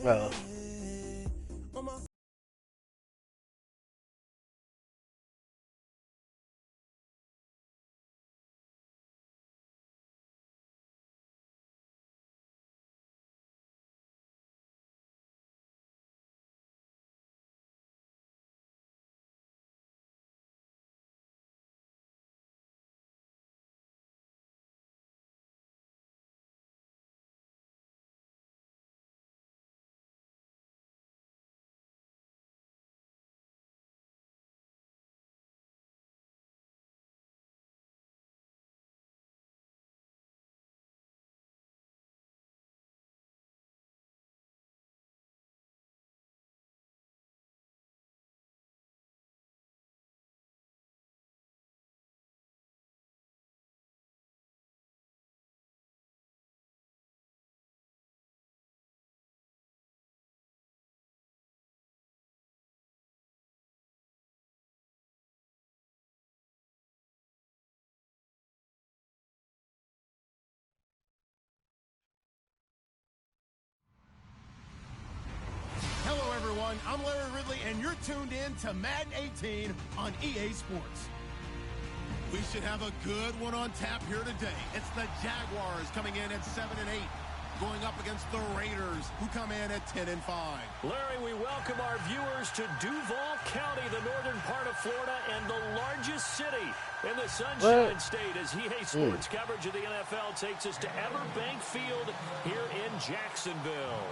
Well, Hello, everyone. I'm Larry Ridley, and you're tuned in to Madden 18 on EA Sports. We should have a good one on tap here today. It's the Jaguars coming in at 7-8, going up against the Raiders, who come in at 10-5. Larry, we welcome our viewers to Duval County, the northern part of Florida, and the largest city in the Sunshine State, as EA Sports coverage of the NFL takes us to Everbank Field here in Jacksonville.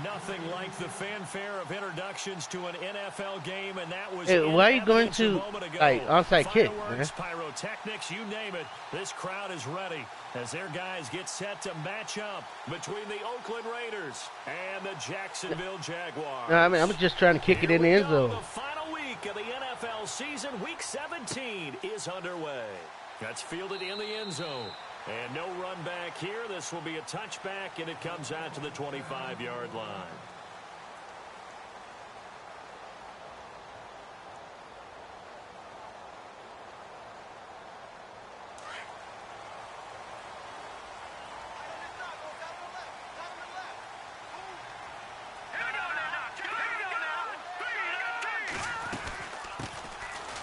Nothing like the fanfare of introductions to an NFL game, and that was why are you going to like onside kick? Pyrotechnics, you name it. This crowd is ready as their guys get set to match up between the Oakland Raiders and the Jacksonville Jaguars. No, I mean I'm just trying to kick it in the end zone. The final week of the NFL season, Week 17, is underway. That's fielded in the end zone. And no run back here. This will be a touchback, and it comes out to the 25-yard line.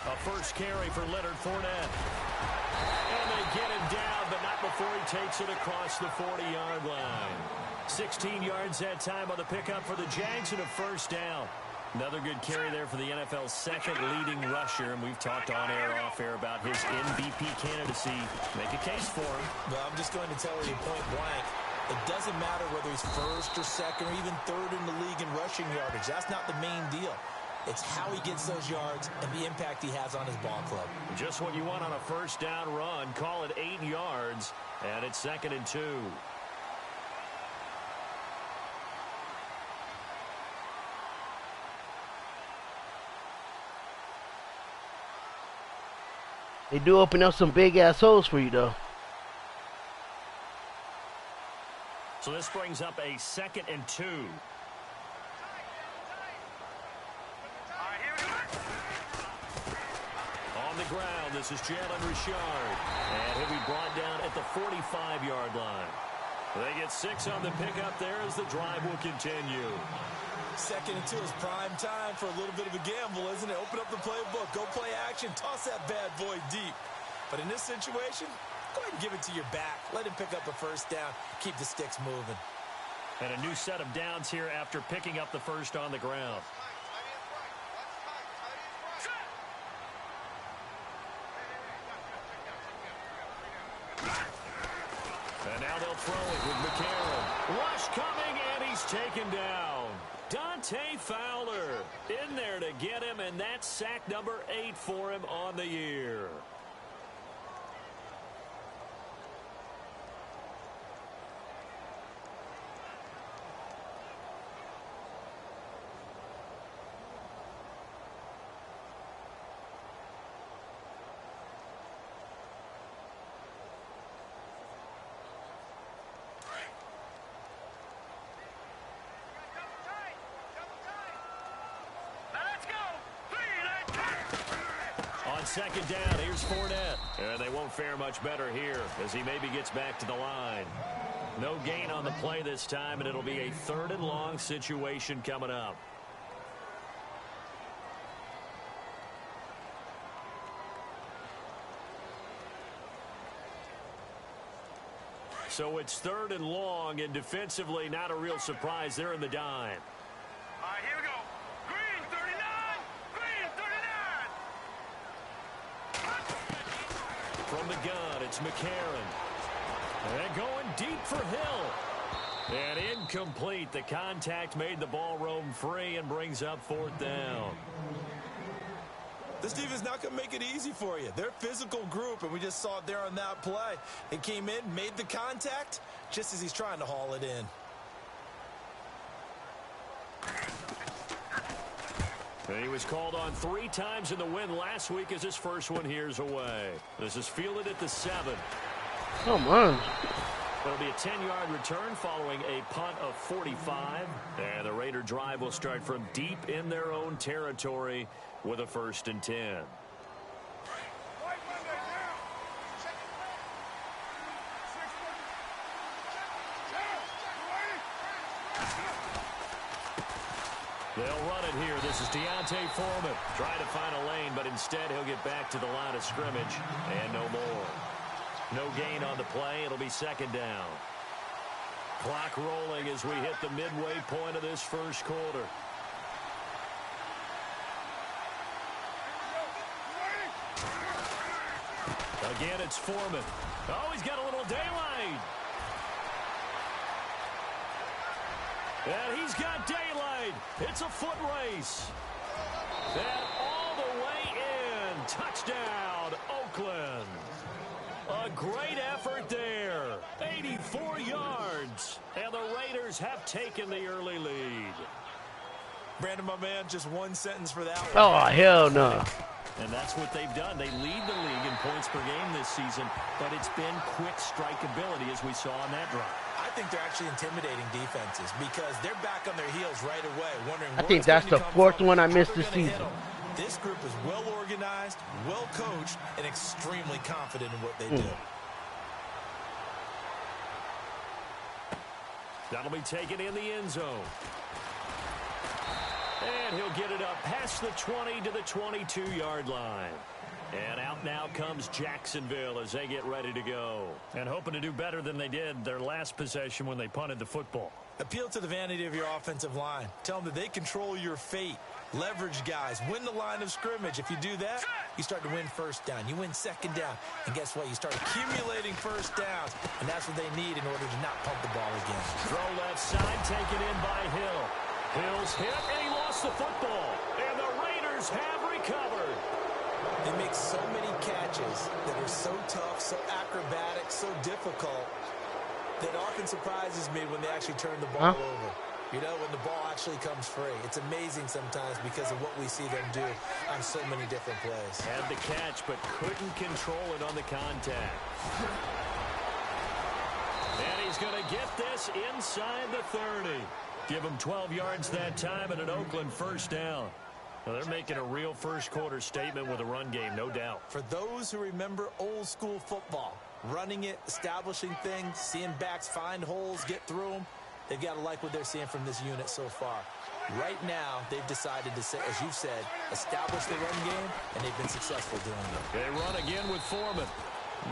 A first carry for Leonard Fournette. And they get him down, but not before he takes it across the 40-yard line. 16 yards that time on the pickup for the Jags and a first down. Another good carry there for the NFL's second leading rusher, and we've talked on air, off air about his MVP candidacy. Make a case for him. Well, I'm just going to tell you point blank, it doesn't matter whether he's first or second or even third in the league in rushing yardage. That's not the main deal. It's how he gets those yards and the impact he has on his ball club. Just what you want on a first down run. Call it 8 yards, and it's 2nd and 2. They do open up some big ass holes for you though. So this brings up a 2nd and 2. On the ground, this is Jalen Richard. And he'll be brought down at the 45-yard line. They get 6 on the pickup there as the drive will continue. 2nd and 2 is prime time for a little bit of a gamble, isn't it? Open up the playbook, go play action, toss that bad boy deep. But in this situation, go ahead and give it to your back. Let him pick up a first down, keep the sticks moving. And a new set of downs here after picking up the first on the ground. And now they'll throw it with McCarron. Rush coming, and he's taken down. Dante Fowler in there to get him, and that's sack number 8 for him on the year. On 2nd down, here's Fournette. And they won't fare much better here as he maybe gets back to the line. No gain on the play this time, and it'll be a 3rd and long situation coming up. So it's 3rd and long, and defensively not a real surprise. They're in the dime. All right, here we go. Green 39. Green 39. From the gun, it's McCarron. And going deep for Hill. And incomplete. The contact made the ball roam free and brings up 4th down. This defense is not going to make it easy for you. They're a physical group, and we just saw it there on that play. It came in, made the contact, just as he's trying to haul it in. And he was called on 3 times in the win last week as his first one here's away. This is fielded at the 7. Come on. It'll be a 10-yard return following a punt of 45. And the Raider drive will start from deep in their own territory with a 1st and 10. They'll run it here. This is Deontay Foreman. Trying to find a lane, but instead he'll get back to the line of scrimmage. And no more. No gain on the play. It'll be 2nd down. Clock rolling as we hit the midway point of this first quarter. Again, it's Foreman. Oh, he's got a little daylight. And he's got daylight. It's a foot race. And all the way in. Touchdown, Oakland. A great effort there. 84 yards. And the Raiders have taken the early lead. Brandon, my man, just one sentence for that one. Oh, hell no. And that's what they've done. They lead the league in points per game this season, but it's been quick strikeability as we saw on that drive. I think they're actually intimidating defenses because they're back on their heels right away, wondering I think that's the 4th one I missed this season. This group is well organized, well coached, and extremely confident in what they do. That'll be taken in the end zone. And he'll get it up past the 20 to the 22-yard line. And out now comes Jacksonville as they get ready to go. And hoping to do better than they did their last possession when they punted the football. Appeal to the vanity of your offensive line. Tell them that they control your fate. Leverage guys. Win the line of scrimmage. If you do that, you start to win 1st down. You win 2nd down. And guess what? You start accumulating 1st downs. And that's what they need in order to not pump the ball again. Throw left side, taken in by Hill. Hill's hit, and he lost the football. And the Raiders have recovered. They make so many catches that are so tough, so acrobatic, so difficult, that often surprises me when they actually turn the ball over. You know, when the ball actually comes free. It's amazing sometimes because of what we see them do on so many different plays. Had the catch, but couldn't control it on the contact. And he's going to get this inside the 30. Give him 12 yards that time and an Oakland 1st down. Well, they're making a real first quarter statement with a run game, no doubt. For those who remember old school football, running it, establishing things, seeing backs find holes, get through them, they've got to like what they're seeing from this unit so far. Right now, they've decided to, say, as you've said, establish the run game, and they've been successful doing it. They run again with Foreman.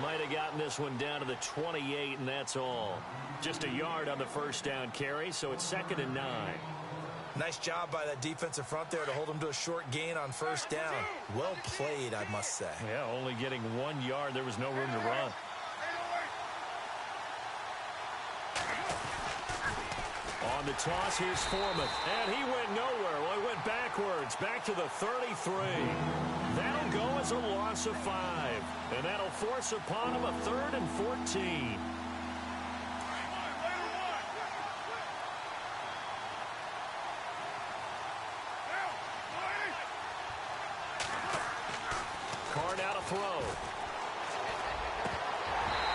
Might have gotten this one down to the 28, and that's all. Just a yard on the 1st down carry, so it's 2nd and 9. Nice job by that defensive front there to hold them to a short gain on 1st down. Well played, I must say. Yeah, only getting 1 yard. There was no room to run. On the toss, here's Foreman. And he went nowhere. Well, he went backwards, back to the 33. That'll go as a loss of 5. And that'll force upon him a 3rd and 14. Card out a throw.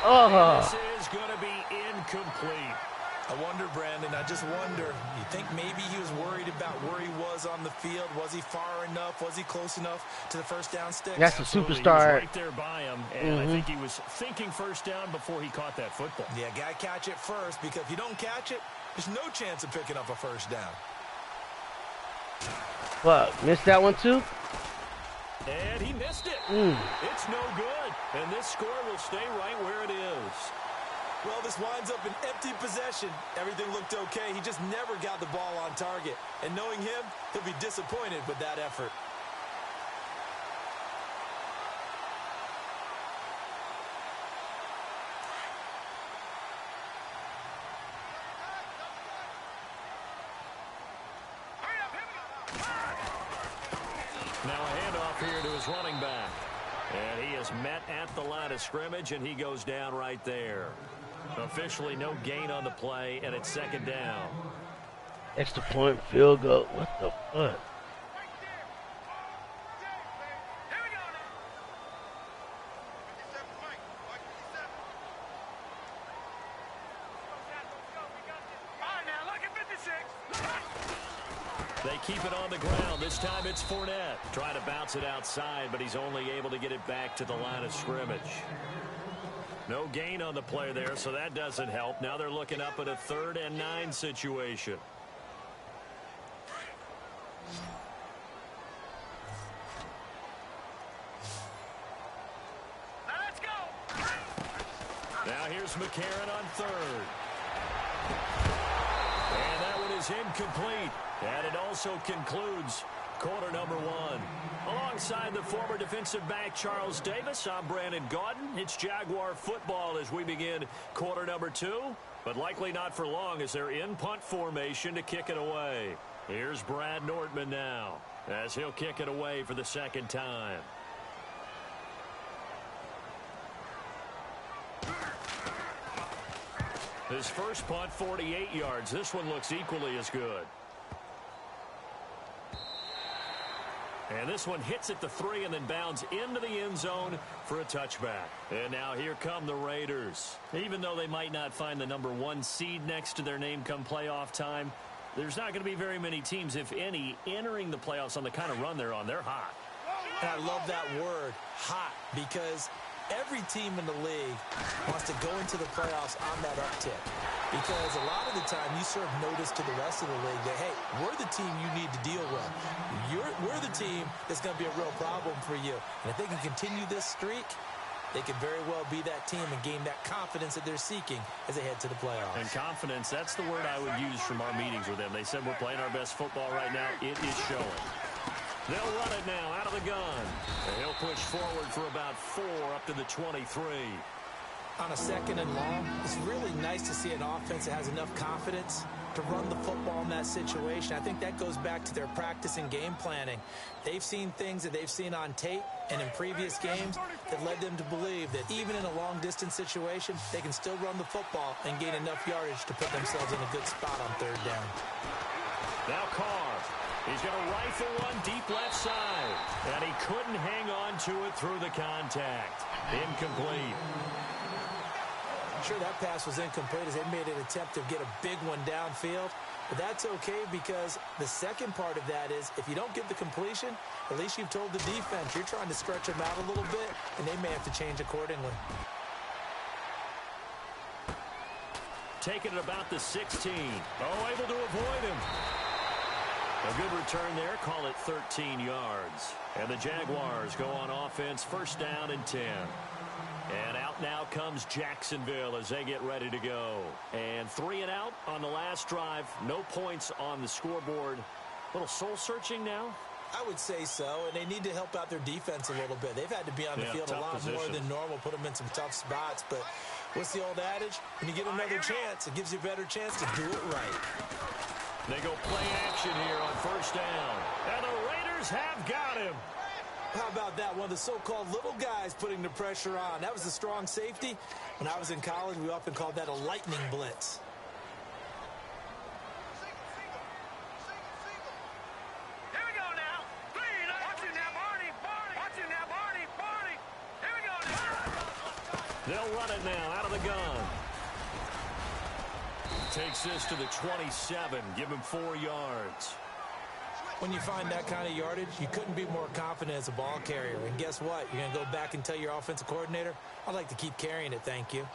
Oh. This is going to be incomplete. I wonder, Brandon, I just wonder, you think maybe he was worried about where he was on the field? Was he far enough? Was he close enough to the first down stick? That's a Absolutely. superstar. He was right there by him, and I think he was thinking first down before he caught that football. Yeah, got to catch it first, because if you don't catch it, there's no chance of picking up a first down. What? Missed that one too? And he missed it. It's no good. And this score will stay right where it is. Well, this winds up an empty possession. Everything looked okay. He just never got the ball on target. And knowing him, he'll be disappointed with that effort. Now a handoff here to his running back. And he is met at the line of scrimmage, and he goes down right there. Officially no gain on the play, and it's second down. Extra point, field goal. What the fuck? They keep it on the ground. This time it's Fournette. Trying to bounce it outside, but he's only able to get it back to the line of scrimmage. No gain on the play there, so that doesn't help. Now they're looking up at a 3rd and 9 situation. Let's go. Now here's McCarron on 3rd. And that one is incomplete. And it also concludes quarter number 1. Alongside the former defensive back Charles Davis, I'm Brandon Gaudin. It's Jaguar football as we begin quarter number 2. But likely not for long as they're in punt formation to kick it away. Here's Brad Nortman now as he'll kick it away for the second time. His first punt, 48 yards. This one looks equally as good. And this one hits at the 3 and then bounds into the end zone for a touchback. And now here come the Raiders. Even though they might not find the number 1 seed next to their name come playoff time, there's not going to be very many teams, if any, entering the playoffs on the kind of run they're on. They're hot. And I love that word, hot, because every team in the league wants to go into the playoffs on that uptick. Because a lot of the time you serve notice to the rest of the league that, hey, we're the team you need to deal with. We're the team that's going to be a real problem for you. And if they can continue this streak, they could very well be that team and gain that confidence that they're seeking as they head to the playoffs. And confidence, that's the word I would use from our meetings with them. They said we're playing our best football right now. It is showing. They'll run it now out of the gun. And he'll push forward for about 4 up to the 23. On a 2nd and long, it's really nice to see an offense that has enough confidence to run the football in that situation. I think that goes back to their practice and game planning. They've seen things that they've seen on tape and in previous games that led them to believe that even in a long-distance situation, they can still run the football and gain enough yardage to put themselves in a good spot on 3rd down. Now Carr. He's going to rifle one deep left side. And he couldn't hang on to it through the contact. Incomplete. Sure, that pass was incomplete as they made an attempt to get a big one downfield. But that's okay because the second part of that is if you don't get the completion, at least you've told the defense you're trying to stretch them out a little bit, and they may have to change accordingly. Taking it about the 16. Oh, able to avoid him. A good return there. Call it 13 yards. And the Jaguars go on offense, 1st down and 10. And out now comes Jacksonville as they get ready to go. And 3 and out on the last drive. No points on the scoreboard. A little soul-searching now? I would say so, and they need to help out their defense a little bit. They've had to be on the field a lot more than normal, put them in some tough spots. But what's the old adage? When you get another chance, it gives you a better chance to do it right. They go play action here on 1st down. And the Raiders have got him. How about that? One of the so-called little guys putting the pressure on. That was a strong safety. When I was in college, we often called that a lightning blitz. Here we go now. Watch it now, Barney. Watch it now, Barney. Here we go now. They'll run it now out of the gun. Takes this to the 27. Give him 4 yards. When you find that kind of yardage, you couldn't be more confident as a ball carrier. And guess what? You're going to go back and tell your offensive coordinator, I'd like to keep carrying it, thank you.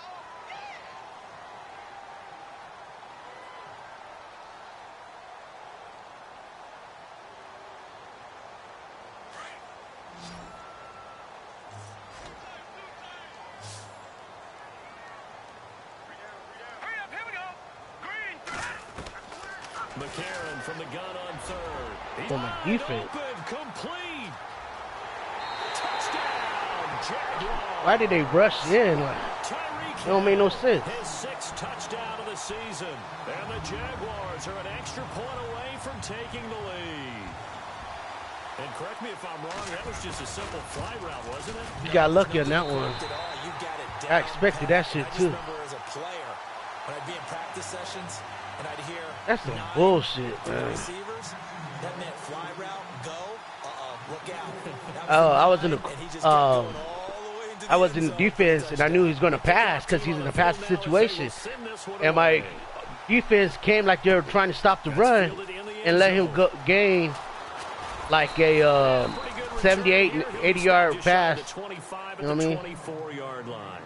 McCarron from the gun on third. For my defense. Open, complete. Touchdown, Jaguars. Why did they rush in? Like, it don't make no sense. His 6th touchdown of the season. And the Jaguars are an extra point away from taking the lead. And correct me if I'm wrong, that was just a simple fly route, wasn't it? You got lucky on that one. I expected that shit too. As a player, when I'd be in practice sessions and I'd hear That's some bullshit, man. Receivers, that meant fly route, go, look out. Oh, I was in the defense, and I knew he was going to pass because he's in a passing situation. And my defense came like they were trying to stop the run and let him gain like a 78, 80-yard pass. You know what I mean? 24-yard line.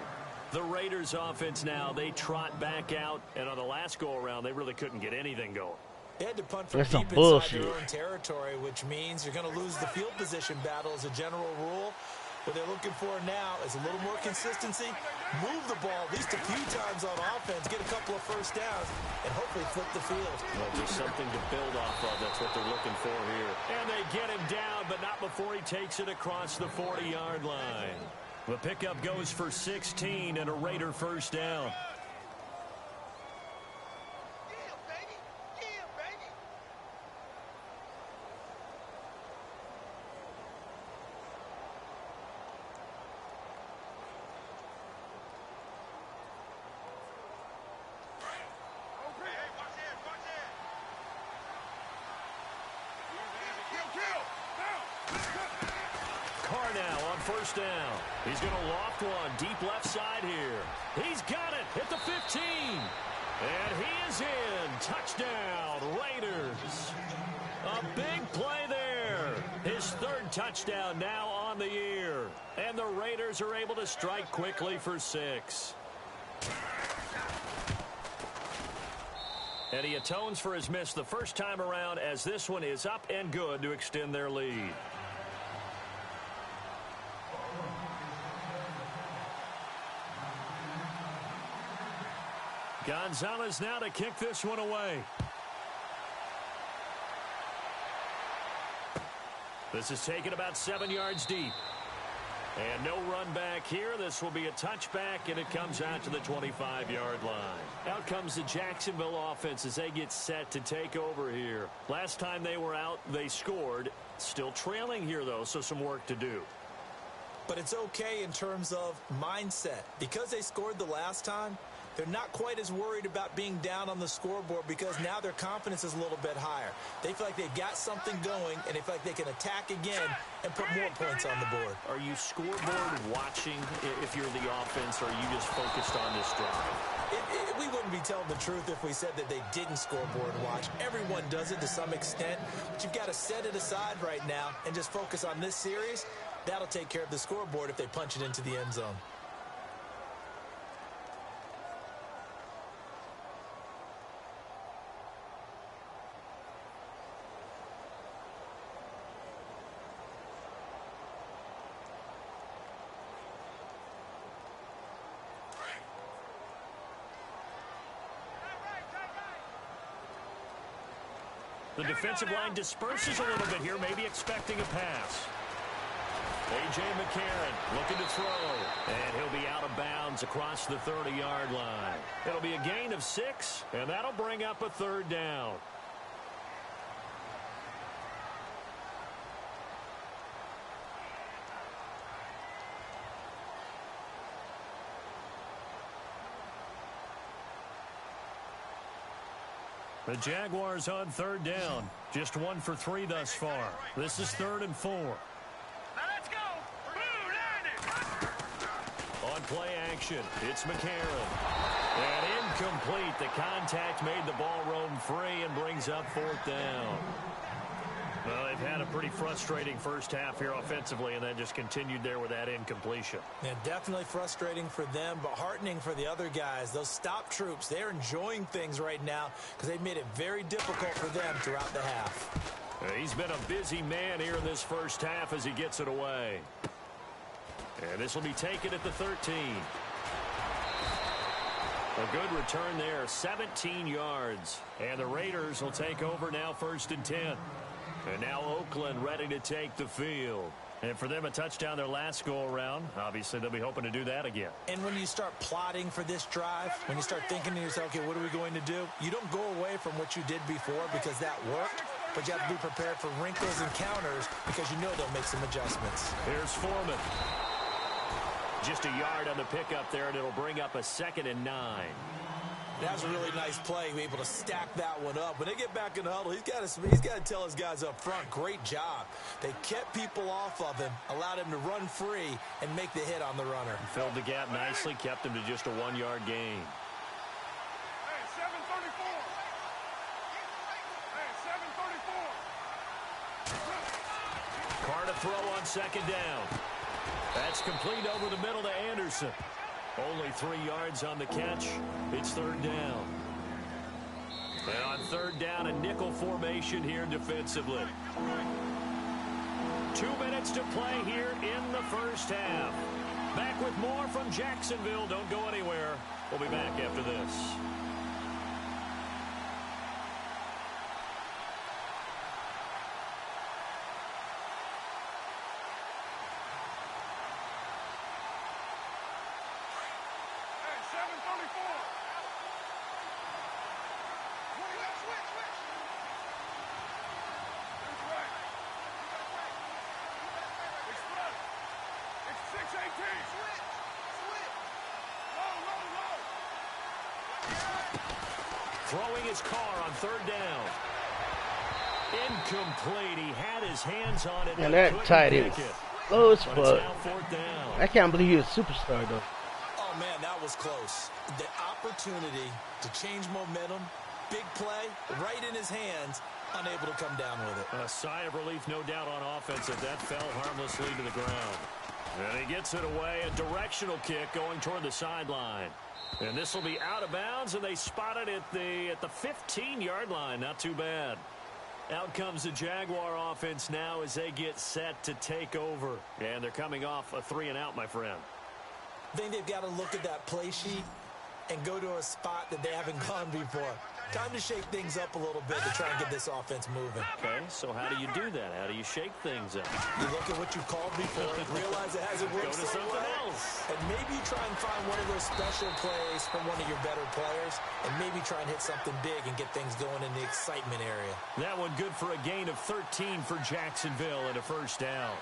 The Raiders offense now, they trot back out, and on the last go-around, they really couldn't get anything going. They had to punt from That's some deep bullshit. inside their own territory, which means you're going to lose the field position battle as a general rule. What they're looking for now is a little more consistency, move the ball at least a few times on offense, get a couple of first downs, and hopefully flip the field. Well, there's something to build off of. That's what they're looking for here. And they get him down, but not before he takes it across the 40-yard line. The pickup goes for 16 and a Raider first down. First down. He's going to loft one deep left side here. He's got it at the 15. And he is in. Touchdown, Raiders. A big play there. His 3rd touchdown now on the year. And the Raiders are able to strike quickly for 6. And he atones for his miss the first time around as this one is up and good to extend their lead. Gonzalez now to kick this one away. This is taken about 7 yards deep. And no run back here. This will be a touchback, and it comes out to the 25-yard line. Out comes the Jacksonville offense as they get set to take over here. Last time they were out, they scored. Still trailing here, though, so some work to do. But it's okay in terms of mindset. Because they scored the last time, they're not quite as worried about being down on the scoreboard because now their confidence is a little bit higher. They feel like they've got something going, and they feel like they can attack again and put more points on the board. Are you scoreboard watching if you're the offense, or are you just focused on this drive? We wouldn't be telling the truth if we said that they didn't scoreboard watch. Everyone does it to some extent, but you've got to set it aside right now and just focus on this series. That'll take care of the scoreboard if they punch it into the end zone. The defensive line disperses a little bit here, maybe expecting a pass. A.J. McCarron looking to throw, and he'll be out of bounds across the 30-yard line. It'll be a gain of 6, and that'll bring up a 3rd down. The Jaguars on 3rd down. Just 1 for 3 thus far. This is 3rd and 4. Now let's go. Blue landed. On play action, it's McCarron. And incomplete. The contact made the ball roam free and brings up 4th down. Well, they've had a pretty frustrating first half here offensively, and then just continued there with that incompletion. Yeah, definitely frustrating for them, but heartening for the other guys. Those stop troops, they're enjoying things right now because they've made it very difficult for them throughout the half. He's been a busy man here in this first half as he gets it away. And this will be taken at the 13. A good return there, 17 yards. And the Raiders will take over now 1st and 10. And now Oakland ready to take the field. And for them, a touchdown their last go-around. Obviously, they'll be hoping to do that again. And when you start plotting for this drive, when you start thinking to yourself, okay, what are we going to do? You don't go away from what you did before because that worked, but you have to be prepared for wrinkles and counters because you know they'll make some adjustments. Here's Foreman. Just a yard on the pickup there, and it'll bring up a 2nd and 9. That was a really nice play, able to stack that one up. When they get back in the huddle, he's got to tell his guys up front, great job. They kept people off of him, allowed him to run free and make the hit on the runner. Filled the gap nicely, kept him to just a 1-yard gain. Hey, 734. Hey, 734. Carr to throw on 2nd down. That's complete over the middle to Anderson. Only 3 yards on the catch. It's 3rd down. And on 3rd down, a nickel formation here defensively. 2 minutes to play here in the first half. Back with more from Jacksonville. Don't go anywhere. We'll be back after this. Throwing his Carr on 3rd down. Incomplete. He had his hands on it. And that tight end slow as fuck. I can't believe he's a superstar, though. Oh, man, that was close. The opportunity to change momentum, big play, right in his hands, unable to come down with it. A sigh of relief, no doubt, on offense as that fell harmlessly to the ground. And he gets it away. A directional kick going toward the sideline. And this will be out of bounds, and they spot it at the 15-yard line. Not too bad. Out comes the Jaguar offense now as they get set to take over. And they're coming off a 3-and-out, my friend. I think they've got to look at that play sheet and go to a spot that they haven't gone before. Time to shake things up a little bit to try and get this offense moving. Okay, so how do you do that? How do you shake things up? You look at what you called before and realize it hasn't worked Go to so something well. else. And maybe you try and find one of those special plays from one of your better players and maybe try and hit something big and get things going in the excitement area. That one good for a gain of 13 for Jacksonville and a 1st down.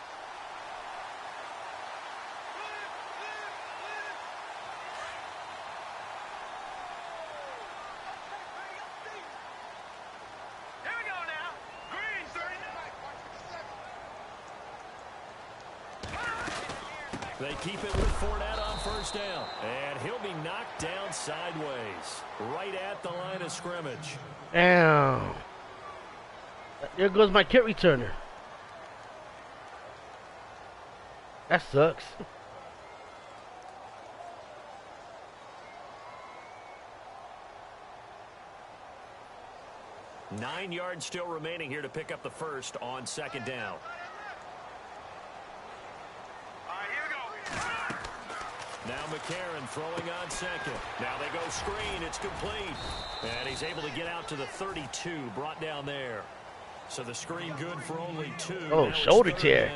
They keep it with Fournette on 1st down. And he'll be knocked down sideways. Right at the line of scrimmage. Damn. There goes my kick returner. That sucks. Nine yards still remaining here to pick up the 1st on 2nd down. Now McCarron throwing on 2nd. Now they go screen. It's complete. And he's able to get out to the 32. Brought down there. So the screen good for only 2. Oh, shoulder tear.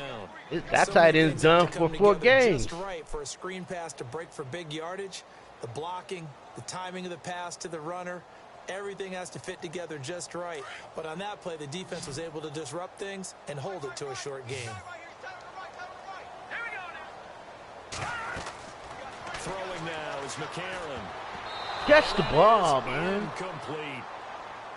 That tight end's done for 4 games. Just right for a screen pass to break for big yardage. The blocking, the timing of the pass to the runner, everything has to fit together just right. But on that play, the defense was able to disrupt things and hold it to a short game. Throwing now is McCarron. Catch the ball, man. Incomplete.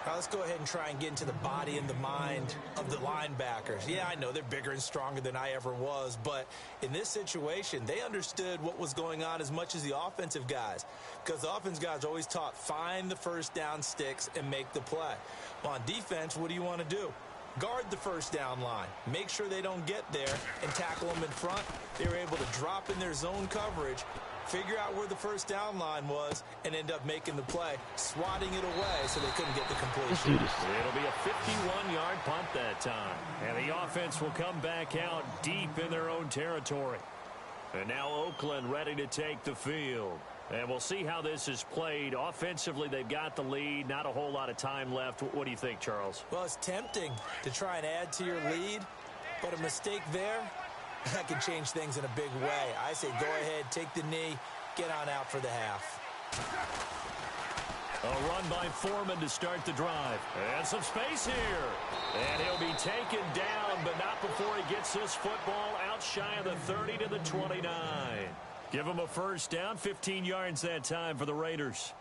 Let's go ahead and try and get into the body and the mind of the linebackers. Yeah, I know they're bigger and stronger than I ever was, but in this situation, they understood what was going on as much as the offensive guys, because the offensive guys are always taught, find the first down sticks and make the play. Well, on defense, what do you want to do? Guard the first down line. Make sure they don't get there and tackle them in front. They were able to drop in their zone coverage, figure out where the first down line was, and end up making the play, swatting it away so they couldn't get the completion. It'll be a 51-yard punt that time. And the offense will come back out deep in their own territory. And now Oakland ready to take the field. And we'll see how this is played. Offensively, they've got the lead. Not a whole lot of time left. What do you think, Charles? Well, it's tempting to try and add to your lead, but a mistake there, that can change things in a big way. I say go ahead, take the knee, get on out for the half. A run by Foreman to start the drive. And some space here. And he'll be taken down, but not before he gets this football out shy of the 30 to the 29. Give him a first down, 15 yards that time for the Raiders.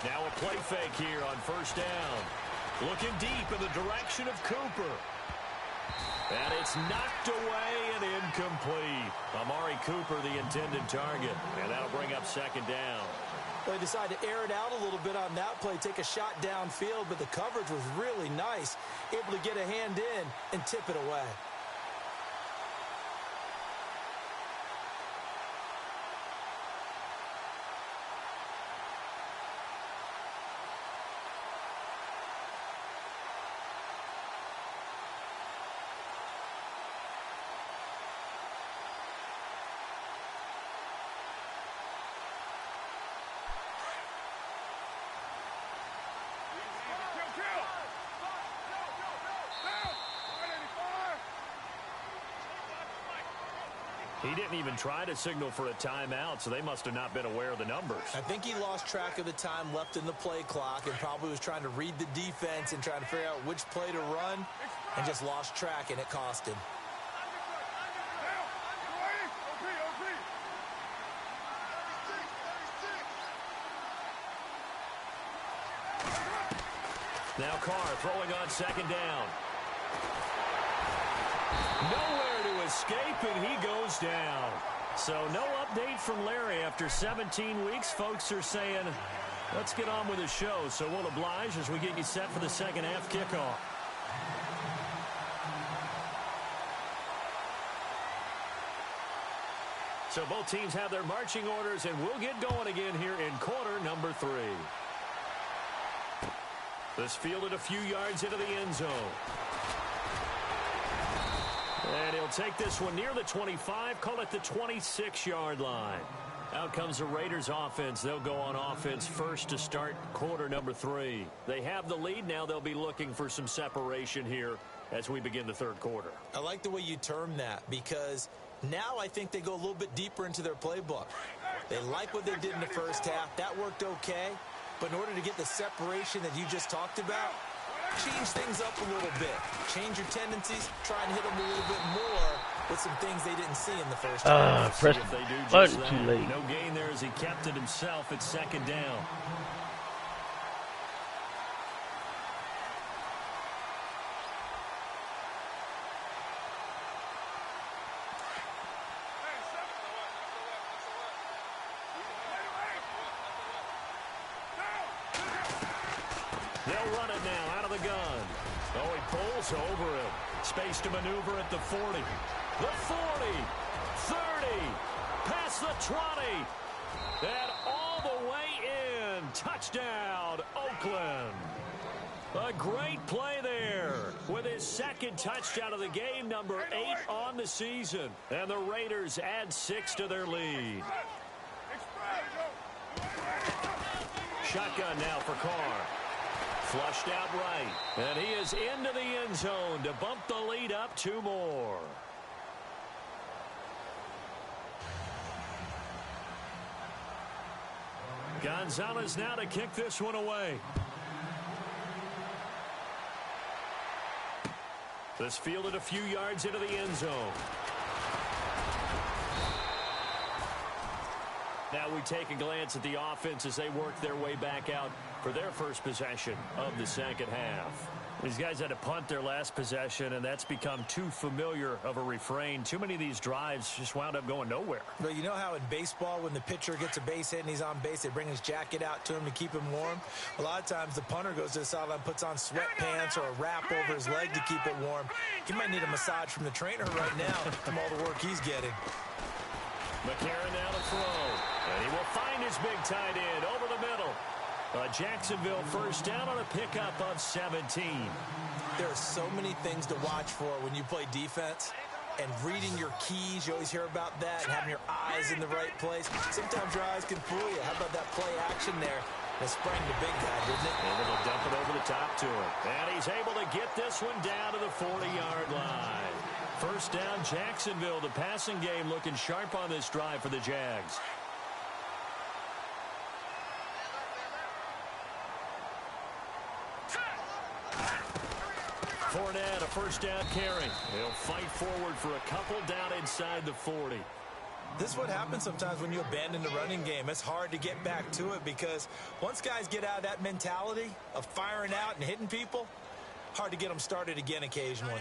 Now a play fake here on first down. Looking deep in the direction of Cooper. And it's knocked away and incomplete. Amari Cooper, the intended target. And that'll bring up second down. Well, they decided to air it out a little bit on that play, take a shot downfield, but the coverage was really nice. Able to get a hand in and tip it away. He didn't even try to signal for a timeout, so they must have not been aware of the numbers. I think he lost track of the time left in the play clock and probably was trying to read the defense and trying to figure out which play to run and just lost track, and it cost him. Now Carr throwing on second down. Nowhere to escape, and he goes down. So no update from Larry after 17 weeks. Folks are saying, let's get on with the show. So we'll oblige as we get you set for the second half kickoff. So both teams have their marching orders, and we'll get going again here in quarter number 3. This fielded a few yards into the end zone. And he'll take this one near the 25, call it the 26-yard line. Out comes the Raiders offense. They'll go on offense first to start quarter number 3. They have the lead. Now they'll be looking for some separation here as we begin the third quarter. I like the way you term that, because now I think they go a little bit deeper into their playbook. They like what they did in the first half. That worked okay. But in order to get the separation that you just talked about, change things up a little bit. Change your tendencies. Try and hit them a little bit more with some things they didn't see in the first half. Press the button too late. No gain there as he kept it himself at second down. They'll run it now out of the gun. Oh, he pulls over him. Space to maneuver at the 40. The 40. 30. Past the 20. And all the way in. Touchdown, Oakland. A great play there with his second touchdown of the game, number 8 on the season. And the Raiders add 6 to their lead. Shotgun now for Carr. Flushed out right. And he is into the end zone to bump the lead up 2 more. Gonzalez now to kick this one away. This fielded a few yards into the end zone. Now we take a glance at the offense as they work their way back out for their first possession of the second half. These guys had to punt their last possession, and that's become too familiar of a refrain. Too many of these drives just wound up going nowhere. Well, you know how in baseball, when the pitcher gets a base hit and he's on base, they bring his jacket out to him to keep him warm? A lot of times the punter goes to the sideline, puts on sweatpants or a wrap over his leg to keep it warm. He might need a massage from the trainer right now from all the work he's getting. McCarron now to throw. And he will find his big tight end over the middle. Jacksonville first down on a pickup of 17. There are so many things to watch for when you play defense. And reading your keys, you always hear about that, and having your eyes in the right place. Sometimes your eyes can fool you. How about that play action there? That sprang the big guy, didn't it? Able to dump it over the top to him. And he's able to get this one down to the 40-yard line. First down, Jacksonville. The passing game looking sharp on this drive for the Jags. Fournette, a first down carry. He'll fight forward for a couple down inside the 40. This is what happens sometimes when you abandon the running game. It's hard to get back to it because once guys get out of that mentality of firing out and hitting people, hard to get them started again occasionally.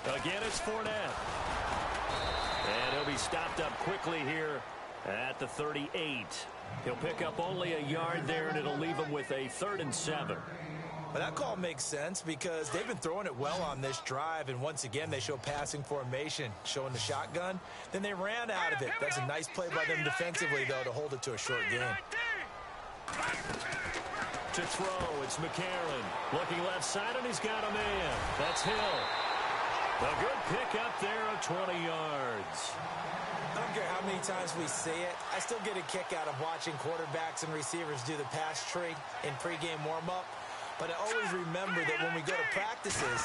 Again, it's Fournette. And he'll be stopped up quickly here at the 38. He'll pick up only a yard there, and it'll leave him with a 3rd and 7. Well, that call makes sense because they've been throwing it well on this drive, and once again they show passing formation, showing the shotgun. Then they ran out of it. That's a nice play by them defensively, though, to hold it to a short game. To throw, it's McCarron. Looking left side, and he's got a man. That's Hill. A good pick up there of 20 yards. I don't care how many times we see it. I still get a kick out of watching quarterbacks and receivers do the pass tree in pregame warm-up. But I always remember that when we go to practices,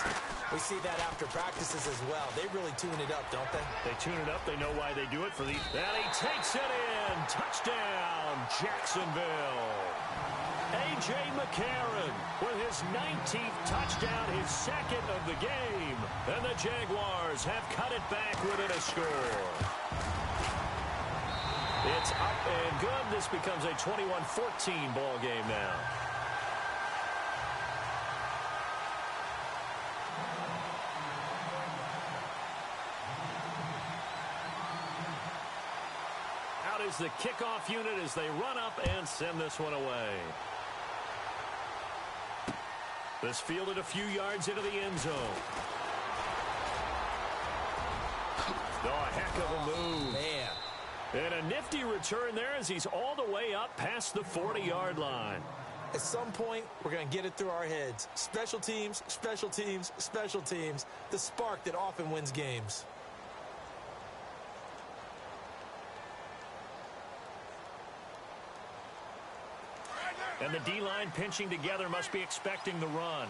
we see that after practices as well. They really tune it up, don't they? They tune it up. They know why they do it for the... And he takes it in. Touchdown, Jacksonville. A.J. McCarron with his 19th touchdown, his 2nd of the game. And the Jaguars have cut it back within a score. It's up and good. This becomes a 21-14 ball game now. Out is the kickoff unit as they run up and send this one away. This fielded a few yards into the end zone. Oh, a heck of a move. Man. And a nifty return there as he's all the way up past the 40-yard line. At some point, we're going to get it through our heads. Special teams, special teams, special teams. The spark that often wins games. And the D-line pinching together must be expecting the run.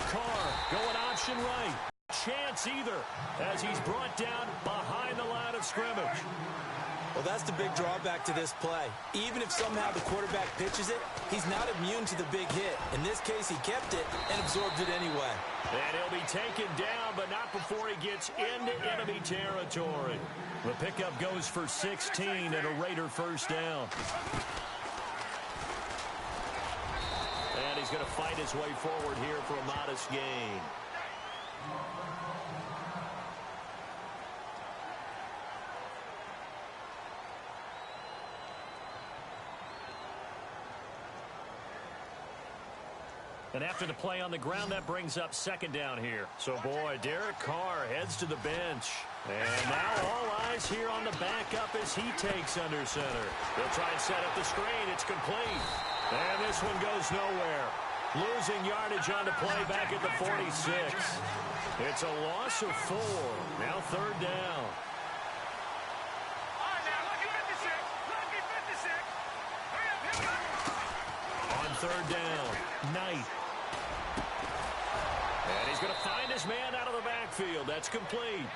Carr going option right. Chance either as he's brought down behind the line of scrimmage. Well, that's the big drawback to this play. Even if somehow the quarterback pitches it, he's not immune to the big hit. In this case, he kept it and absorbed it anyway. And he'll be taken down, but not before he gets into enemy territory. The pickup goes for 16 and a Raider first down. And he's going to fight his way forward here for a modest gain. And after the play on the ground, that brings up 2nd down here. So, boy, Derek Carr heads to the bench. And now all eyes here on the backup as he takes under center. They'll try and set up the screen. It's complete. And this one goes nowhere. Losing yardage on the play back at the 46. It's a loss of 4. Now 3rd down. On 3rd down, Knight. And he's going to find his man out of the backfield. That's complete.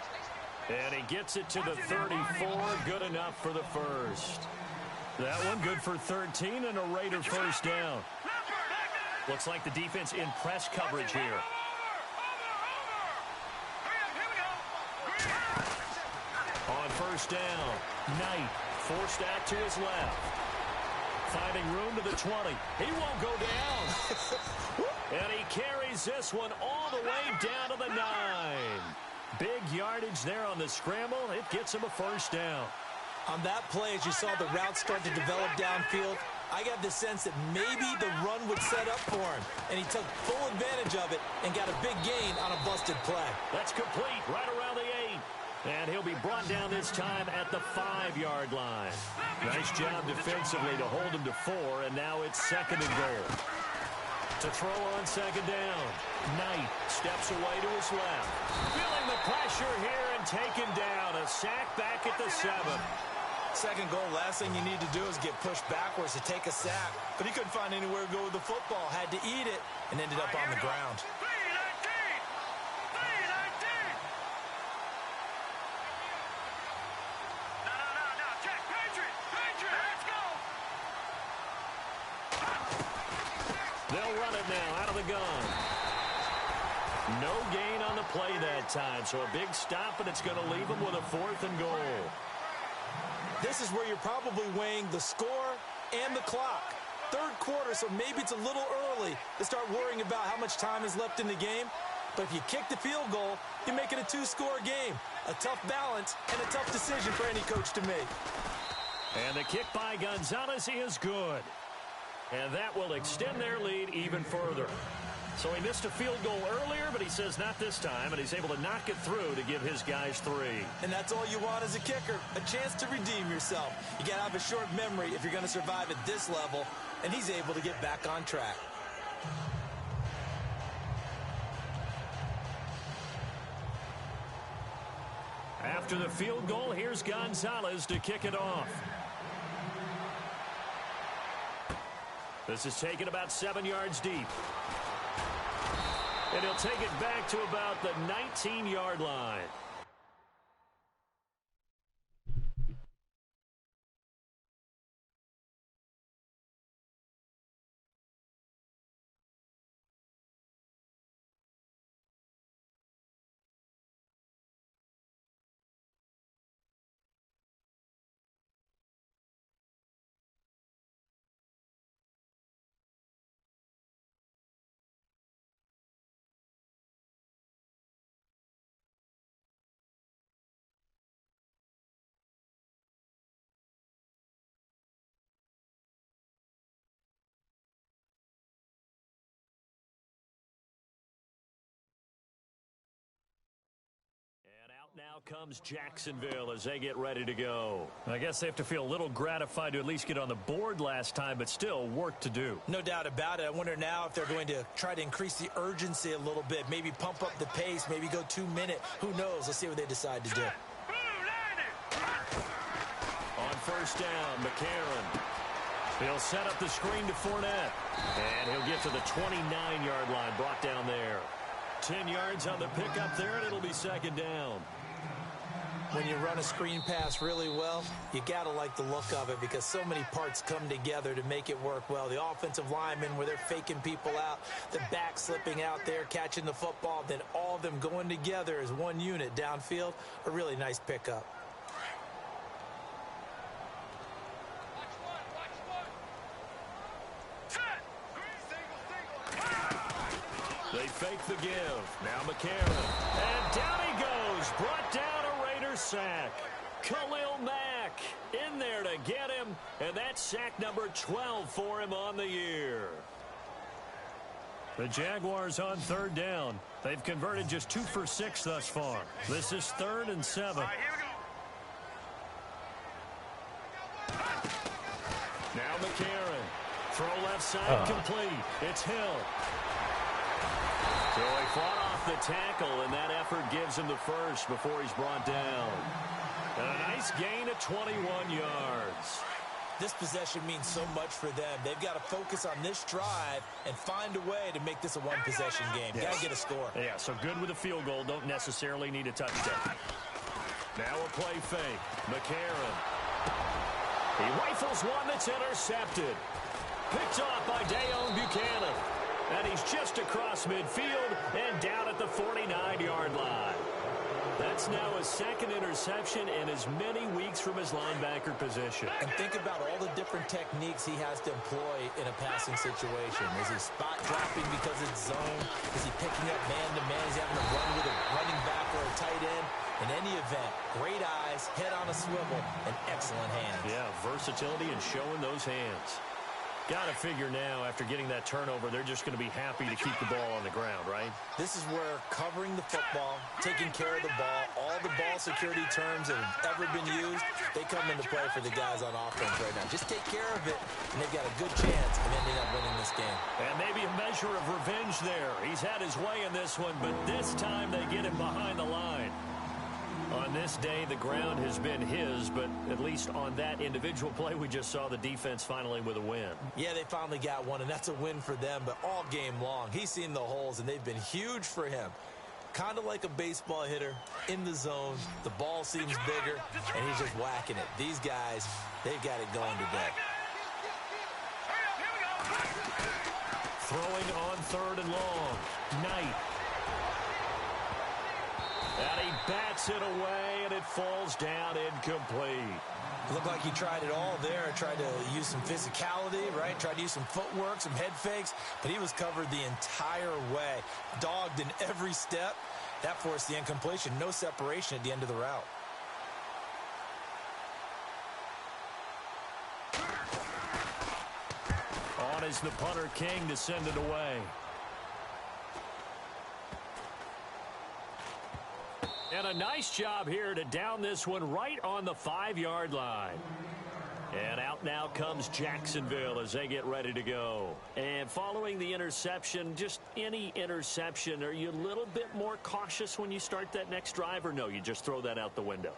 And he gets it to the 34. Good enough for the first. That one good for 13 and a Raider first down. Looks like the defense in press coverage here. On first down, Knight forced out to his left. Finding room to the 20. He won't go down. And he carries this one all the way down to the 9. Big yardage there on the scramble. It gets him a first down. On that play, as you saw the route start to develop downfield, I got the sense that maybe the run would set up for him. And he took full advantage of it and got a big gain on a busted play. That's complete right around the 8. And he'll be brought down this time at the 5-yard line. Nice job defensively to hold him to 4, and now it's 2nd and goal. To throw on 2nd down. Knight steps away to his left. Feeling the pressure here and taken down. A sack back at the 7. 2nd goal, last thing you need to do is get pushed backwards to take a sack. But he couldn't find anywhere to go with the football. Had to eat it and ended up on the ground. They'll run it now out of the gun. No gain on the play that time, so a big stop, and it's going to leave them with a 4th and goal. This is where you're probably weighing the score and the clock. 3rd quarter, so maybe it's a little early to start worrying about how much time is left in the game. But if you kick the field goal, you make it a 2-score game. A tough balance and a tough decision for any coach to make. And the kick by Gonzalez is good. And that will extend their lead even further. So he missed a field goal earlier, but he says not this time, and he's able to knock it through to give his guys 3. And that's all you want as a kicker, a chance to redeem yourself. You got to have a short memory if you're going to survive at this level, and he's able to get back on track. After the field goal, here's Gonzalez to kick it off. This is taken about 7 yards deep. And he'll take it back to about the 19-yard line. Now comes Jacksonville as they get ready to go. I guess they have to feel a little gratified to at least get on the board last time, but still work to do. No doubt about it. I wonder now if they're going to try to increase the urgency a little bit, maybe pump up the pace, maybe go 2-minute. Who knows? Let's see what they decide to do. On first down, McCarron. He'll set up the screen to Fournette. And he'll get to the 29-yard line, brought down there. 10 yards on the pickup there, and it'll be 2nd down. When you run a screen pass really well, you got to like the look of it because so many parts come together to make it work well. The offensive linemen where they're faking people out, the back slipping out there, catching the football, then all of them going together as one unit downfield. A really nice pickup. They fake the give. Now McCarron. And down he goes. Brought down a Raider sack. Khalil Mack in there to get him. And that's sack number 12 for him on the year. The Jaguars on 3rd down. They've converted just 2 for 6 thus far. This is 3rd and 7. All right, here we go. Now McCarron. Throw left side complete. It's Hill. So he fought off the tackle, and that effort gives him the first before he's brought down. And a nice gain of 21 yards. This possession means so much for them. They've got to focus on this drive and find a way to make this a one-possession game. Got to get a score. Yeah, so good with a field goal. Don't necessarily need a touchdown. Now a play fake. McCarron. He rifles one that's intercepted. Picked off by Dayon Buchanan. And he's just across midfield and down at the 49-yard line. That's now his second interception in as many weeks from his linebacker position. And think about all the different techniques he has to employ in a passing situation. Is he spot dropping because it's zone? Is he picking up man-to-man? Is he having to run with a running back or a tight end? In any event, great eyes, head on a swivel, and excellent hands. Yeah, versatility and showing those hands. Got to figure now, after getting that turnover, they're just going to be happy to keep the ball on the ground, right? This is where covering the football, taking care of the ball, all the ball security terms that have ever been used, they come into play for the guys on offense right now. Just take care of it, and they've got a good chance of ending up winning this game. And maybe a measure of revenge there. He's had his way in this one, but this time they get him behind the line. On this day, the ground has been his, but at least on that individual play, we just saw the defense finally with a win. Yeah, they finally got one, and that's a win for them, but all game long, he's seen the holes, and they've been huge for him. Kind of like a baseball hitter in the zone. The ball seems bigger, and he's just whacking it. These guys, they've got it going today. Throwing on 3rd and long. Knight. And he bats it away, and it falls down incomplete. Looked like he tried it all there. Tried to use some physicality, right? Tried to use some footwork, some head fakes, but he was covered the entire way. Dogged in every step. That forced the incompletion. No separation at the end of the route. On is the punter King to send it away. And a nice job here to down this one right on the 5-yard line. And out now comes Jacksonville as they get ready to go. And following the interception, just any interception, are you a little bit more cautious when you start that next drive, or no, you just throw that out the window?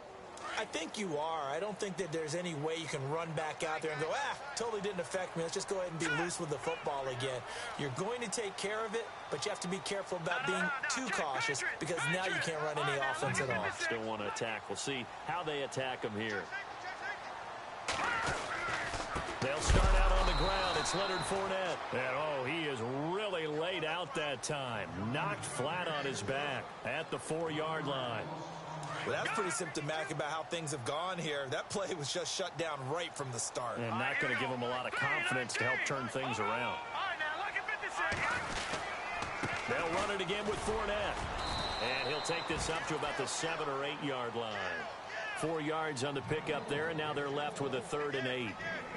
I think you are. I don't think that there's any way you can run back out there and go, totally didn't affect me. Let's just go ahead and be loose with the football again. You're going to take care of it, but you have to be careful about being too cautious because now you can't run any offense at all. Still want to attack. We'll see how they attack them here. They'll start out on the ground. It's Leonard Fournette. And, he is really laid out that time. Knocked flat on his back at the 4-yard line. Well, that's pretty symptomatic about how things have gone here. That play was just shut down right from the start. And not going to give them a lot of confidence to help turn things around. They'll run it again with Fournette. And he'll take this up to about the 7- or 8-yard line. 4 yards on the pickup there, and now they're left with a 3rd and 8.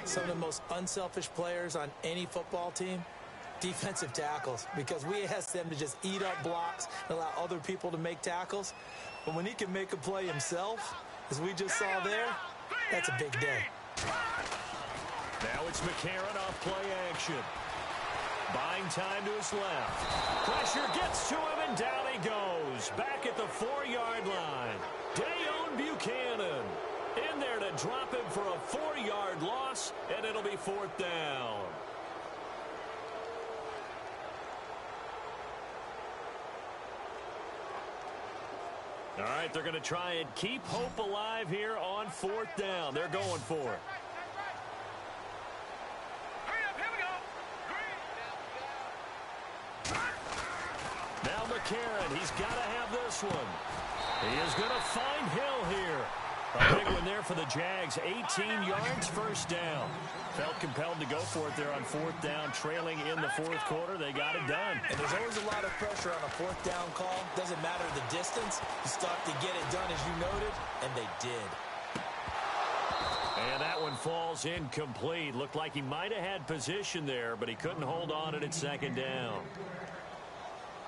Some of the most unselfish players on any football team, defensive tackles, because we ask them to just eat up blocks and allow other people to make tackles. But when he can make a play himself, as we just saw there, that's a big day. Now it's McCarron off play action. Buying time to his left. Pressure gets to him, and down he goes. Back at the 4-yard line. Dayon Buchanan in there to drop him for a 4-yard loss, and it'll be 4th down. All right, they're going to try and keep hope alive here on 4th down. They're going for it. Now McCarron, he's got to have this one. He is going to find Hill here. A big one there for the Jags. 18 yards, 1st down. Felt compelled to go for it there on 4th down, trailing in the 4th quarter. They got it done. And there's always a lot of pressure on a 4th down call. Doesn't matter the distance. You start to get it done, as you noted, and they did. And that one falls incomplete. Looked like he might have had position there, but he couldn't hold on it at 2nd down.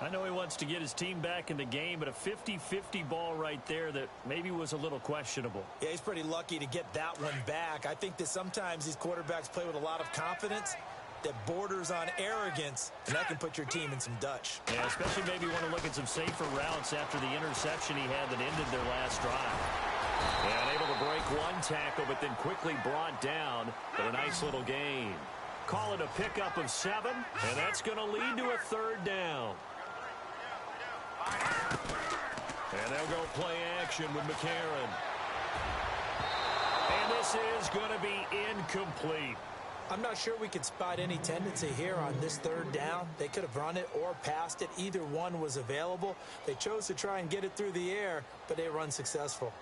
I know he wants to get his team back in the game, but a 50-50 ball right there that maybe was a little questionable. Yeah, he's pretty lucky to get that one back. I think that sometimes these quarterbacks play with a lot of confidence that borders on arrogance, and that can put your team in some Dutch. Yeah, especially maybe want to look at some safer routes after the interception he had that ended their last drive. And able to break one tackle, but then quickly brought down for a nice little gain. Call it a pickup of 7, and that's going to lead to a 3rd down. And they'll go play action with McCarron. And this is going to be incomplete. I'm not sure we could spot any tendency here on this third down. They could have run it or passed it. Either one was available. They chose to try and get it through the air, but they were unsuccessful.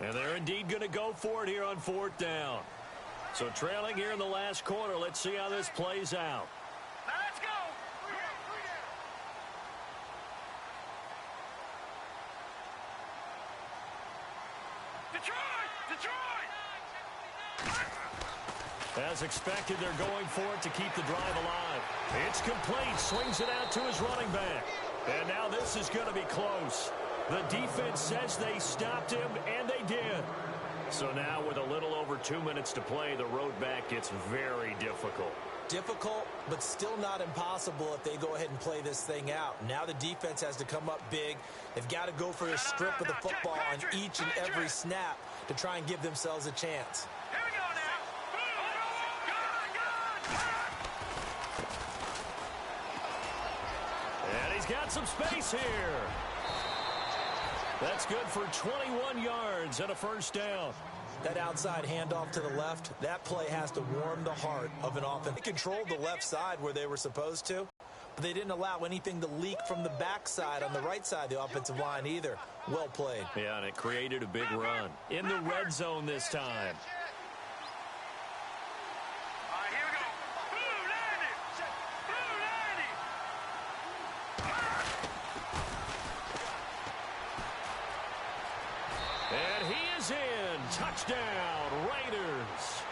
And they're indeed going to go for it here on fourth down. So trailing here in the last quarter. Let's see how this plays out. Now let's go. Detroit! Detroit! As expected, they're going for it to keep the drive alive. It's complete. Swings it out to his running back. And now this is going to be close. The defense says they stopped him, and they did. So now with a little over 2 minutes to play, the road back gets very difficult. Difficult, but still not impossible if they go ahead and play this thing out. Now the defense has to come up big. They've got to go for a strip of the football on each and every snap to try and give themselves a chance. Here we go now. And he's got some space here. That's good for 21 yards and a first down. That outside handoff to the left, that play has to warm the heart of an offense. They controlled the left side where they were supposed to, but they didn't allow anything to leak from the backside on the right side of the offensive line either. Well played. Yeah, and it created a big run. In the red zone this time. All right, here we go. Blue 90. And he is in. Touchdown, Raiders.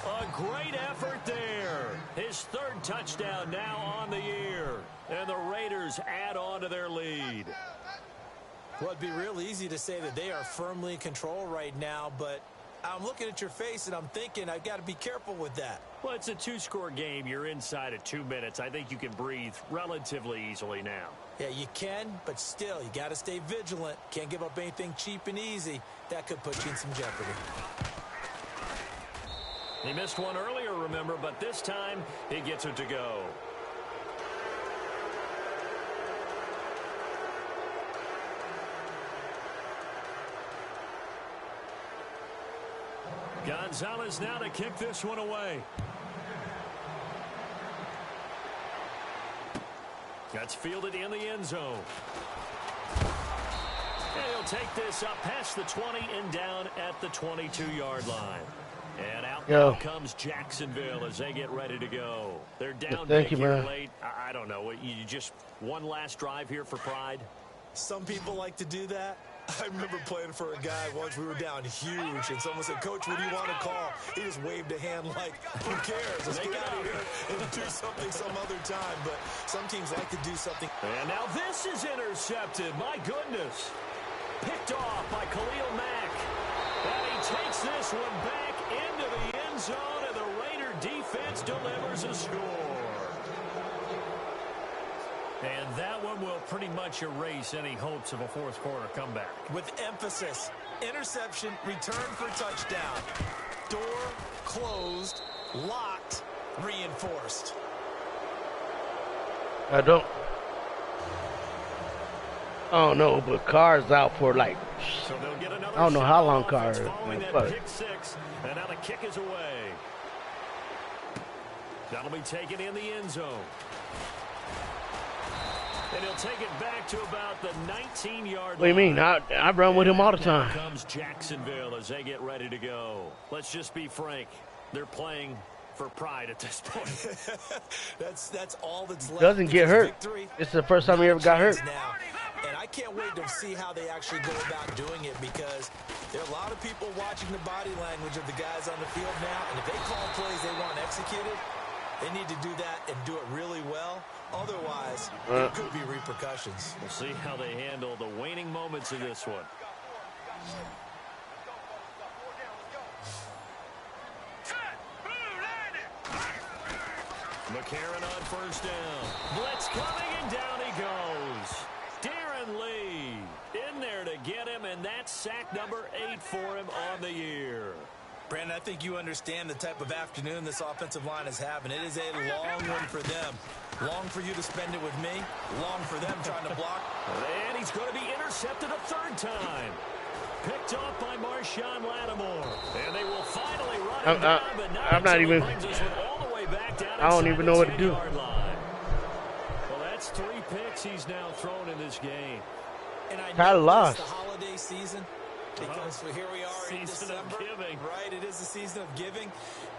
A great effort there. His third touchdown now on the year. And the Raiders add on to their lead. Well, it'd be real easy to say that they are firmly in control right now, but I'm looking at your face and I'm thinking I've got to be careful with that. Well, it's a two-score game. You're inside of 2 minutes. I think you can breathe relatively easily now. Yeah, you can, but still, you got to stay vigilant. Can't give up anything cheap and easy. That could put you in some jeopardy. He missed one earlier, remember, but this time he gets it to go. Gonzalez now to kick this one away. That's fielded in the end zone. And he'll take this up past the 20 and down at the 22-yard line. And out comes Jacksonville as they get ready to go. They're down big here late. I don't know. You just one last drive here for pride? Some people like to do that. I remember playing for a guy once. We were down huge, and someone said, "Coach, what do you want to call?" He just waved a hand like, "Who cares? Let's get out of here and do something some other time." But some teams like to do something. And now this is intercepted. My goodness. Picked off by Khalil Mack. And he takes this one back into the end zone, and the Raider defense delivers a score. And that one will pretty much erase any hopes of a fourth quarter comeback. With emphasis, interception, return for touchdown. Door closed, locked, reinforced. I don't know, but Carr's out for like, so they'll get another I don't know how long Carr is. Pick six, and now the kick is away. That'll be taken in the end zone. And he'll take it back to about the 19-yard line. What do you mean? I run with him all the time. Here comes Jacksonville as they get ready to go. Let's just be frank. They're playing for pride at this point. that's all that's left. Doesn't get hurt. It's the first time he ever got hurt. Now. And I can't wait to see how they actually go about doing it, because there are a lot of people watching the body language of the guys on the field now. And if they call plays they want executed, they need to do that and do it really well. Otherwise, there could be repercussions. We'll see how they handle the waning moments of this one. McCarron on first down. Blitz coming, and down he goes. Darren Lee in there to get him, and that's sack number 8 for him on the year. Brandon, I think you understand the type of afternoon this offensive line is having. It is a long one for them. Long for you to spend it with me. Long for them trying to block. And he's going to be intercepted a third time. Picked off by Marshawn Lattimore. And they will finally run him down, but not I'm not even. brings us all the way back down I don't even know what to do. Well, that's 3 picks he's now thrown in this game. And I Kinda know lost. it's the holiday season. Because here we are in December, right? It is the season of giving.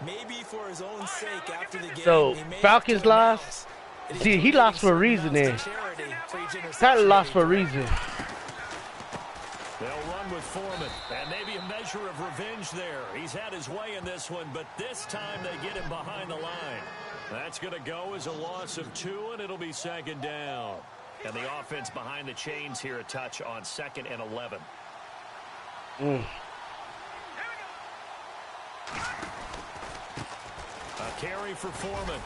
Maybe for his own sake after the game. So he may Falcons lost. See, he lost for a reason. Then kind of lost for a reason. They'll run with Foreman, and maybe a measure of revenge there. He's had his way in this one, but this time they get him behind the line. That's going to go as a loss of 2, and it'll be 2nd down. And the offense behind the chains here a touch on 2nd and 11. Mm. A carry for Foreman.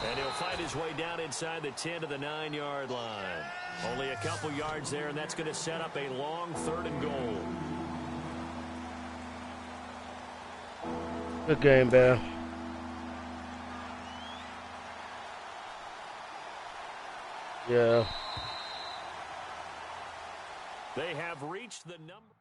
And he'll fight his way down inside the 10 to the 9-yard line. Only a couple yards there, and that's going to set up a long 3rd and goal. Good game, Bear. Yeah. They have reached the number.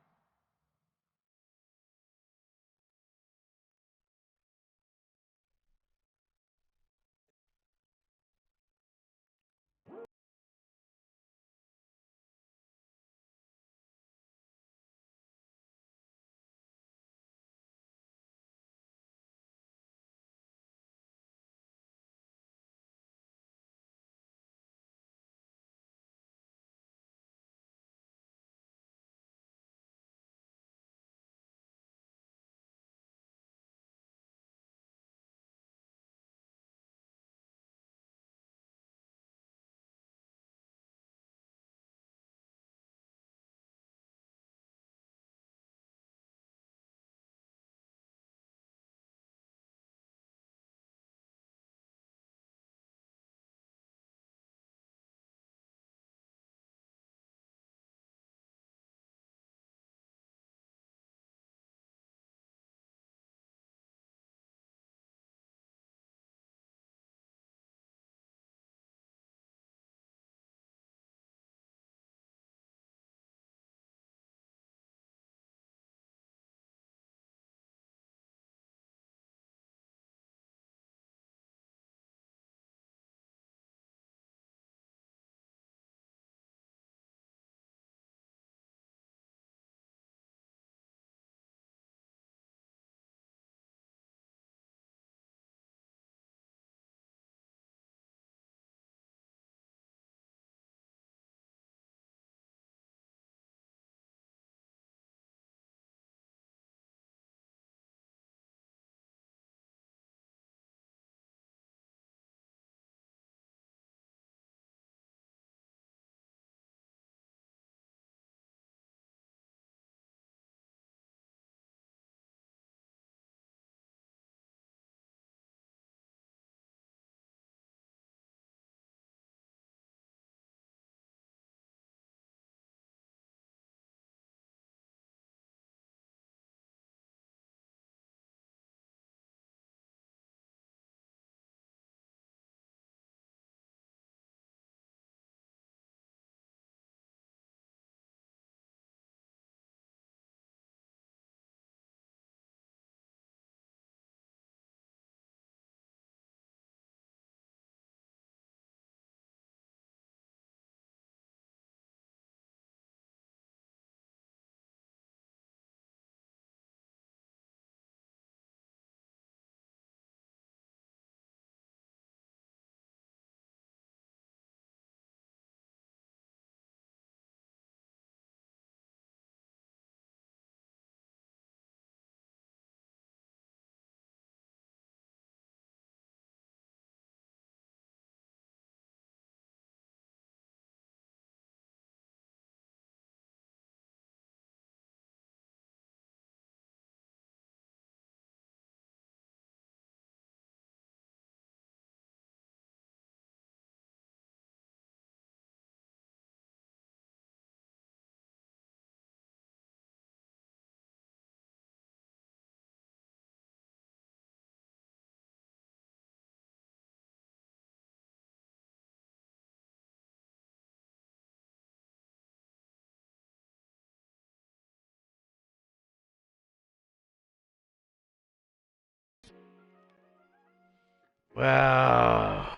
Wow.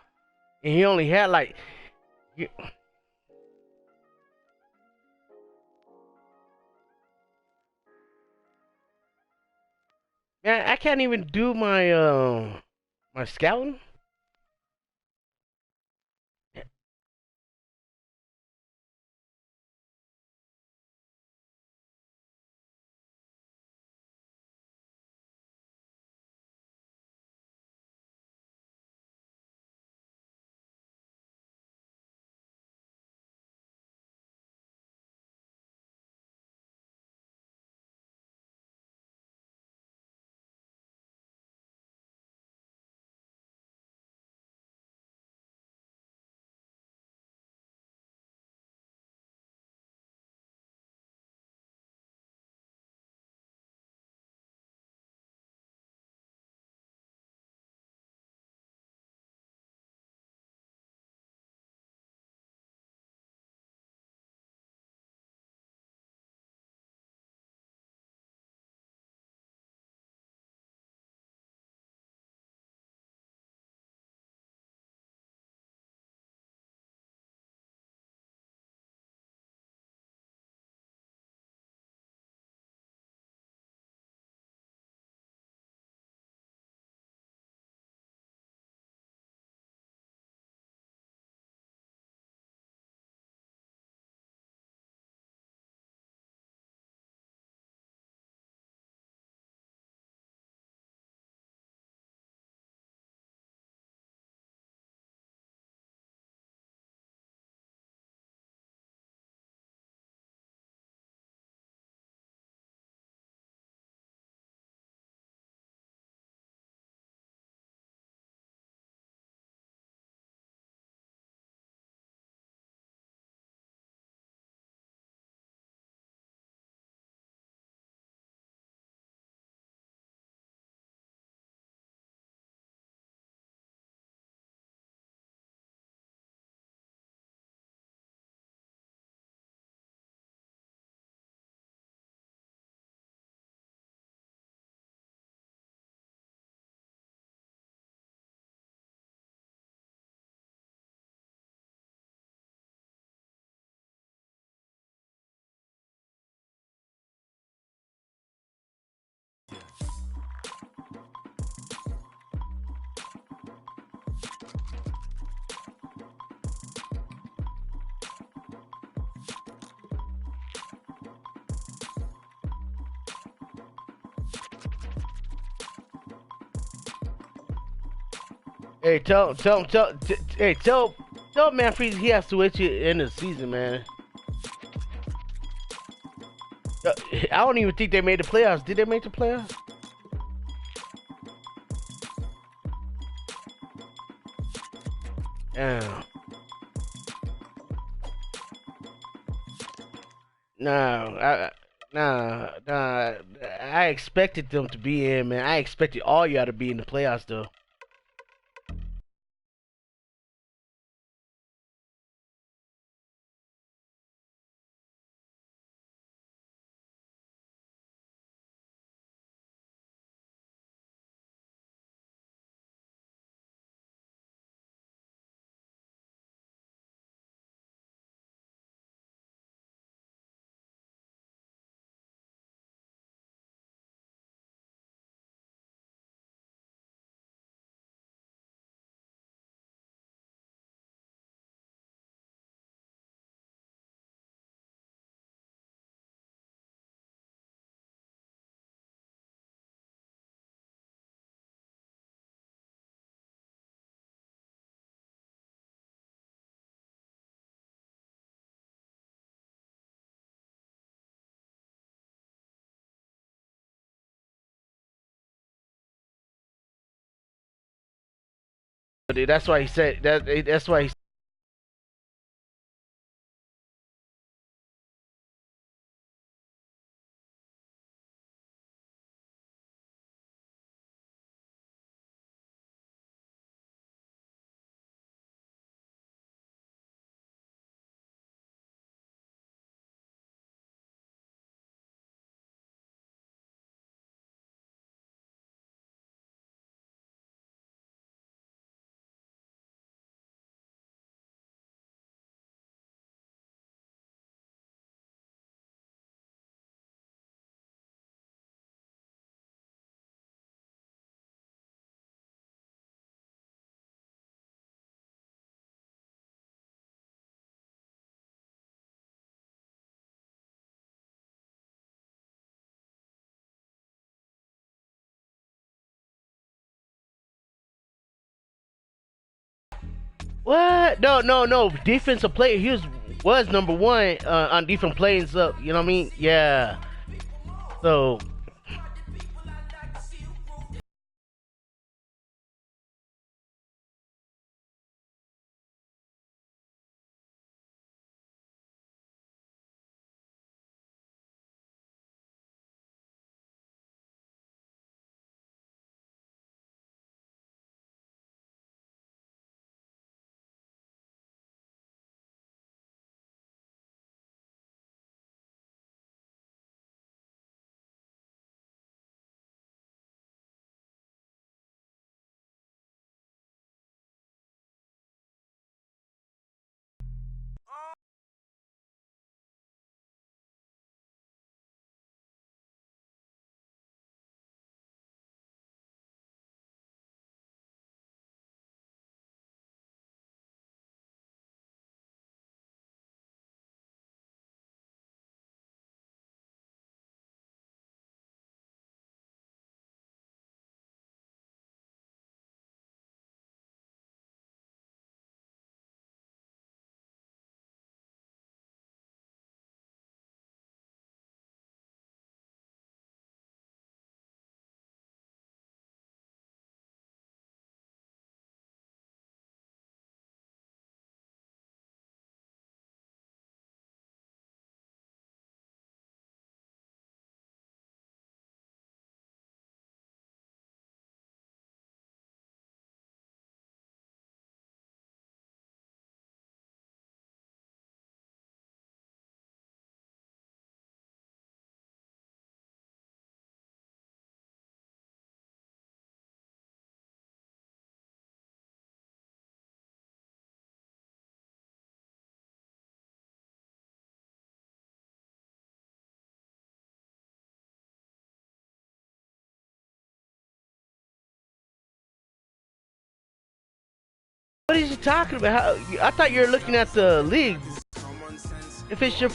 And he only had like, man, I can't even do my my scouting. Hey, tell Manfred he has to wait till the end of the season, man. I don't even think they made the playoffs. Did they make the playoffs? Yeah. No, nah. I expected them to be in, man. I expected all y'all to be in the playoffs, though. But that's why he said that. That's why he What? No, no, no. Defensive player. He was number one on defense plays up. You know what I mean? Yeah. So. What is he talking about? I thought you were looking at the league. If it's your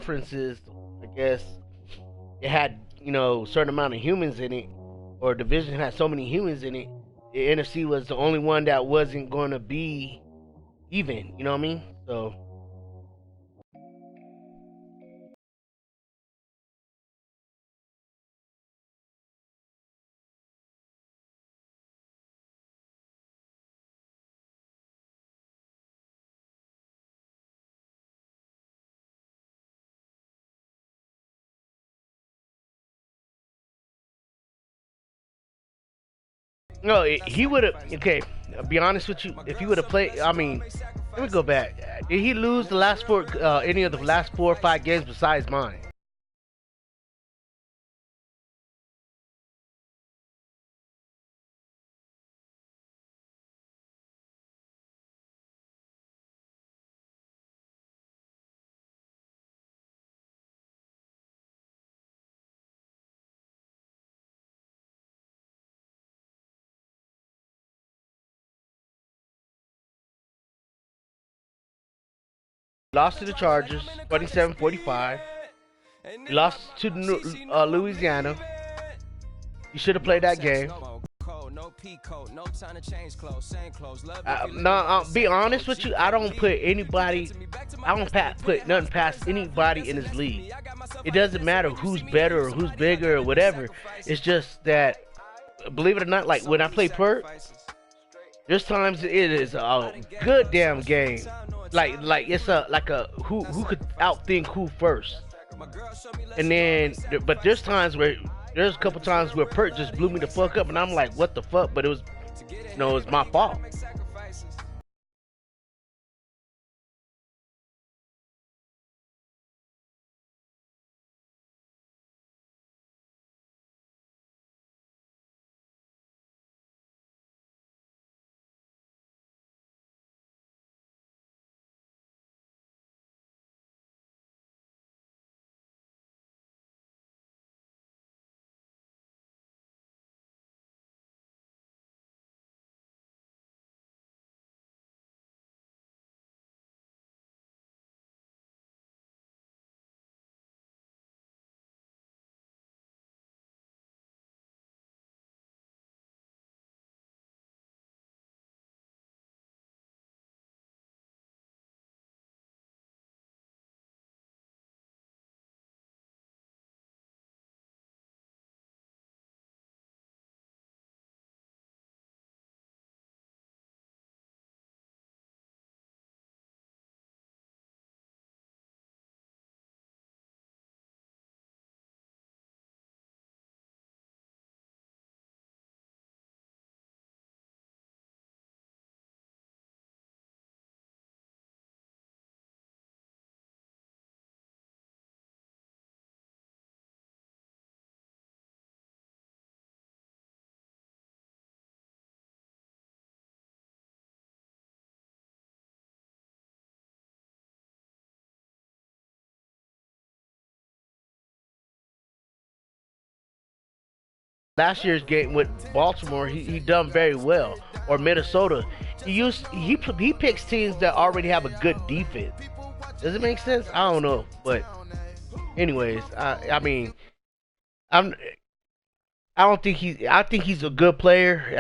difference is, I guess, it had, you know, a certain amount of humans in it, or division had so many humans in it. The NFC was the only one that wasn't going to be even. You know what I mean? So. No, he would have. Okay, I'll be honest with you. If he would have played, I mean, let me go back. Did he lose the last four, any of the last 4 or 5 games besides mine? Lost to the Chargers, 27-45. He lost to Louisiana. You should have played that game. I'll be honest with you. I don't put anybody. I don't put nothing past anybody in this league. It doesn't matter who's better or who's bigger or whatever. It's just that, believe it or not, like when I play Perk, there's times it is a good damn game. Like it's a who could outthink who first. And then, but there's a couple times where Perk just blew me the fuck up, and I'm like, what the fuck? But it was, you know, it was my fault. Last year's game with Baltimore, he done very well. Or Minnesota, he picks teams that already have a good defense. Does it make sense? I don't know, but anyways, I mean, I don't think I think he's a good player.